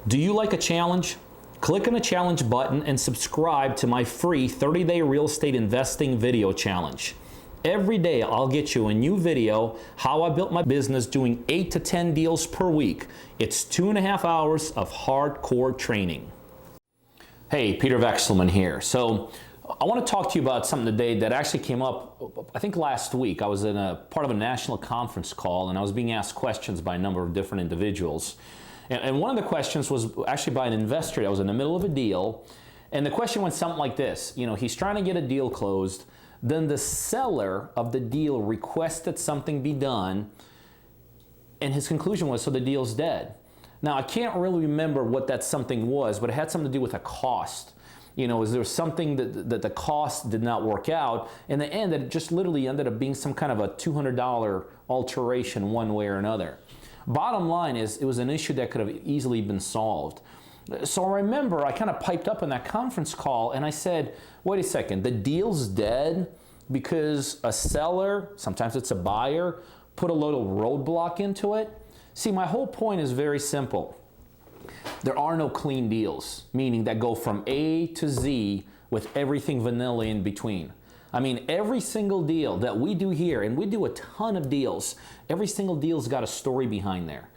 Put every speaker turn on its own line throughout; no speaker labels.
Do you like a challenge? Click on the challenge button and subscribe to my free 30-day real estate investing video challenge. Every day I'll get you a new video how I built my business doing 8 to 10 deals per week. It's 2.5 hours of hardcore training. Hey, Peter Vekselman here. So I want to talk to you about something today that actually came up, I think last week. I was in a part of a national conference call and I was being asked questions by a number of different individuals. And one of the questions was actually by an investor that was in the middle of a deal. And the question went something like this. You know, he's trying to get a deal closed. Then the seller of the deal requested something be done. And his conclusion was, so the deal's dead. Now, I can't really remember what that something was, but it had something to do with a cost. You know, is there something that the cost did not work out? In the end, it just literally ended up being some kind of a $200 alteration one way or another. Bottom line is, it was an issue that could have easily been solved. So I remember I kind of piped up in that conference call and I said, wait a second, the deal's dead because a seller, sometimes it's a buyer, put a little roadblock into it? See, my whole point is very simple. There are no clean deals, meaning that go from A to Z with everything vanilla in between. I mean, every single deal that we do here, and we do a ton of deals, every single deal's got a story behind there.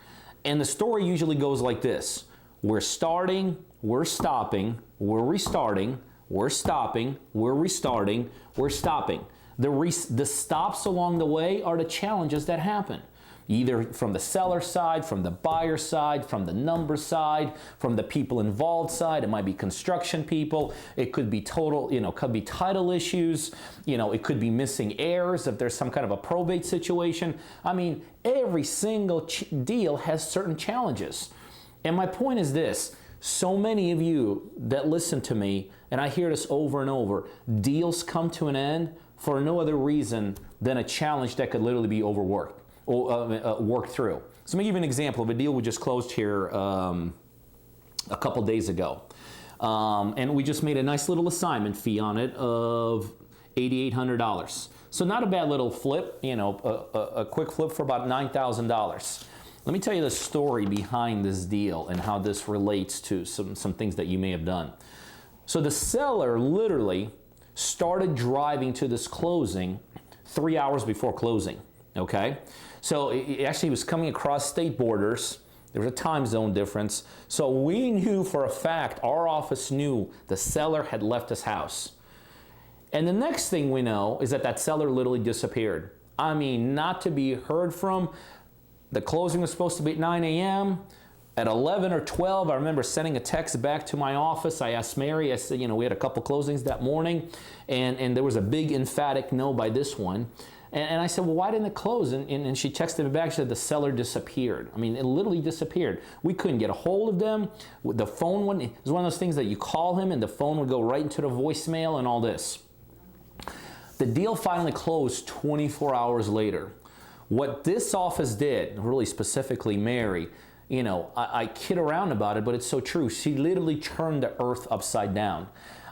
And the story usually goes like this. We're starting, we're stopping, we're restarting, we're stopping, we're restarting, we're stopping. The stops along the way are the challenges that happen. Either from the seller side, from the buyer side, from the number side, from the people involved side. It might be construction people. It could be could be title issues. You know, it could be missing heirs if there's some kind of a probate situation. I mean, every single deal has certain challenges. And my point is this. So many of you that listen to me, and I hear this over and over, deals come to an end for no other reason than a challenge that could literally be overworked. Work through. So let me give you an example of a deal we just closed here a couple days ago. And we just made a nice little assignment fee on it of $8,800. So not a bad little flip, you know, a quick flip for about $9,000. Let me tell you the story behind this deal and how this relates to some things that you may have done. So the seller literally started driving to this closing 3 hours before closing, okay? So he was coming across state borders. There was a time zone difference. So we knew for a fact, our office knew the seller had left his house. And the next thing we know is that seller literally disappeared. I mean, not to be heard from. The closing was supposed to be at 9 a.m. At 11 or 12, I remember sending a text back to my office. I asked Mary, I said, you know, we had a couple closings that morning, and there was a big emphatic no by this one. And I said, well, why didn't it close? And she texted me back, she said the seller disappeared. I mean, it literally disappeared. We couldn't get a hold of them. The phone wouldn't, it was one of those things that you call him and the phone would go right into the voicemail and all this. The deal finally closed 24 hours later. What this office did, really specifically Mary, you know, I kid around about it, but it's so true. She literally turned the earth upside down.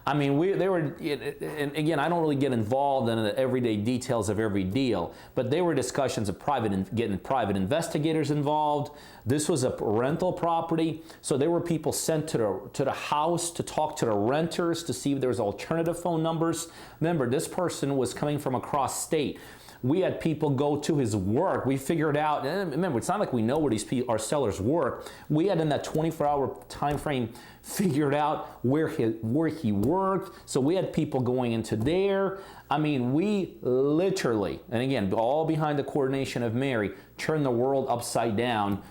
I mean, and again, I don't really get involved in the everyday details of every deal, but there were discussions of getting private investigators involved. This was a rental property, so there were people sent to the house to talk to the renters to see if there was alternative phone numbers. Remember, this person was coming from across state. We had people go to his work. We figured out, and remember, it's not like we know where our sellers work. We had in that 24-hour time frame figured out where he worked. So we had people going into there. I mean, we literally, and again, all behind the coordination of Mary, turned the world upside down.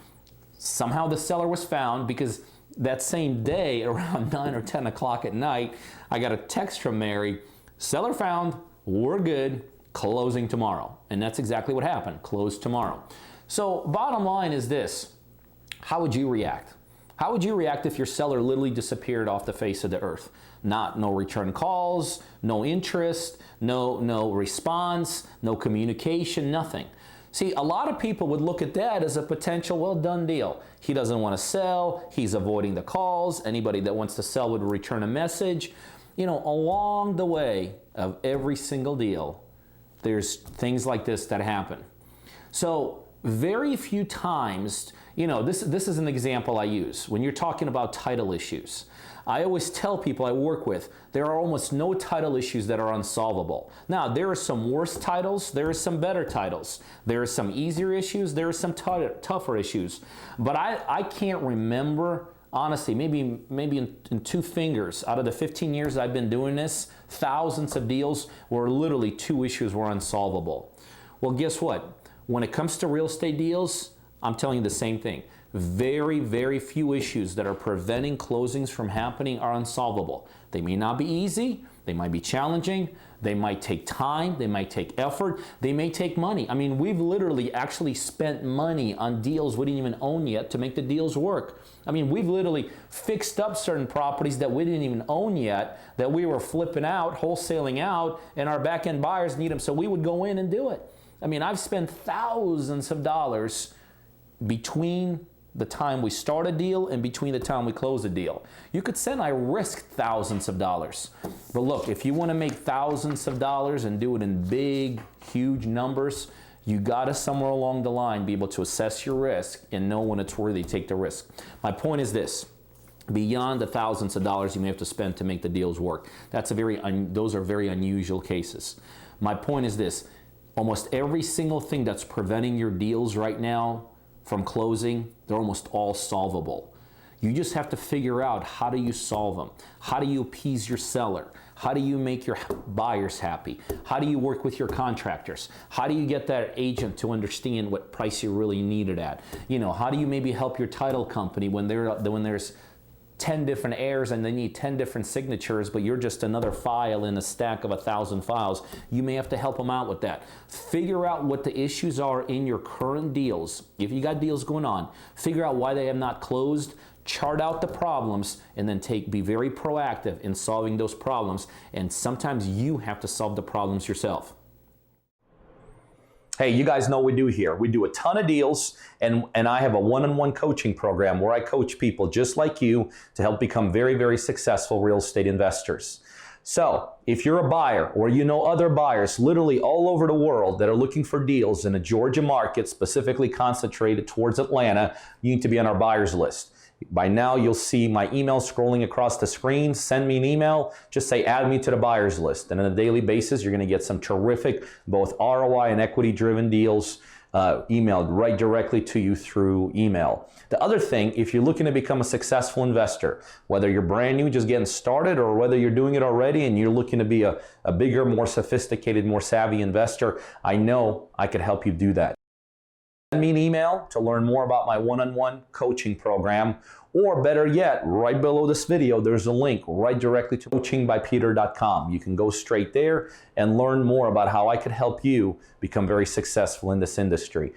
Somehow the seller was found because that same day, around 9 or 10 o'clock at night, I got a text from Mary, seller found, we're good. Closing tomorrow. And that's exactly what happened. Closed tomorrow. So bottom line is this. How would you react? How would you react if your seller literally disappeared off the face of the earth? No return calls, no interest, no response, no communication, nothing. See, a lot of people would look at that as a potential, well, done deal. He doesn't want to sell. He's avoiding the calls. Anybody that wants to sell would return a message. You know, along the way of every single deal, there's things like this that happen. So very few times, You know, this is an example I use. When you're talking about title issues, I always tell people I work with, there are almost no title issues that are unsolvable. Now, there are some worse titles, there are some better titles. There are some easier issues, there are some tougher issues. But I can't remember, honestly, maybe in 2 fingers, out of the 15 years I've been doing this, thousands of deals where literally 2 issues were unsolvable. Well, guess what? When it comes to real estate deals, I'm telling you the same thing. Very, very few issues that are preventing closings from happening are unsolvable. They may not be easy, they might be challenging, they might take time, they might take effort, they may take money. I mean, we've literally actually spent money on deals we didn't even own yet to make the deals work. I mean, we've literally fixed up certain properties that we didn't even own yet, that we were flipping out, wholesaling out, and our back-end buyers need them, so we would go in and do it. I mean, I've spent thousands of dollars between the time we start a deal and between the time we close a deal. You could say I risked thousands of dollars. But look, if you want to make thousands of dollars and do it in big, huge numbers, you got to somewhere along the line be able to assess your risk and know when it's worthy to take the risk. My point is this. Beyond the thousands of dollars you may have to spend to make the deals work. Those are very unusual cases. My point is this. Almost every single thing that's preventing your deals right now from closing, they're almost all solvable. You just have to figure out, how do you solve them? How do you appease your seller? How do you make your buyers happy? How do you work with your contractors? How do you get that agent to understand what price you really need it at? You know, how do you maybe help your title company when there's 10 different heirs and they need 10 different signatures, but you're just another file in a stack of 1,000 files. You may have to help them out with that. Figure out what the issues are in your current deals. If you got deals going on, figure out why they have not closed, chart out the problems, and then be very proactive in solving those problems. And sometimes you have to solve the problems yourself. Hey, you guys know what we do here. We do a ton of deals, and I have a one-on-one coaching program where I coach people just like you to help become very, very successful real estate investors. So if you're a buyer or you know other buyers literally all over the world that are looking for deals in a Georgia market, specifically concentrated towards Atlanta, you need to be on our buyers list. By now, you'll see my email scrolling across the screen. Send me an email. Just say, add me to the buyers list. And on a daily basis, you're going to get some terrific, both ROI and equity-driven deals emailed right directly to you through email. The other thing, if you're looking to become a successful investor, whether you're brand new, just getting started, or whether you're doing it already and you're looking to be a bigger, more sophisticated, more savvy investor, I know I could help you do that. Send me an email to learn more about my one-on-one coaching program, or better yet, right below this video, there's a link right directly to coachingbypeter.com. You can go straight there and learn more about how I could help you become very successful in this industry.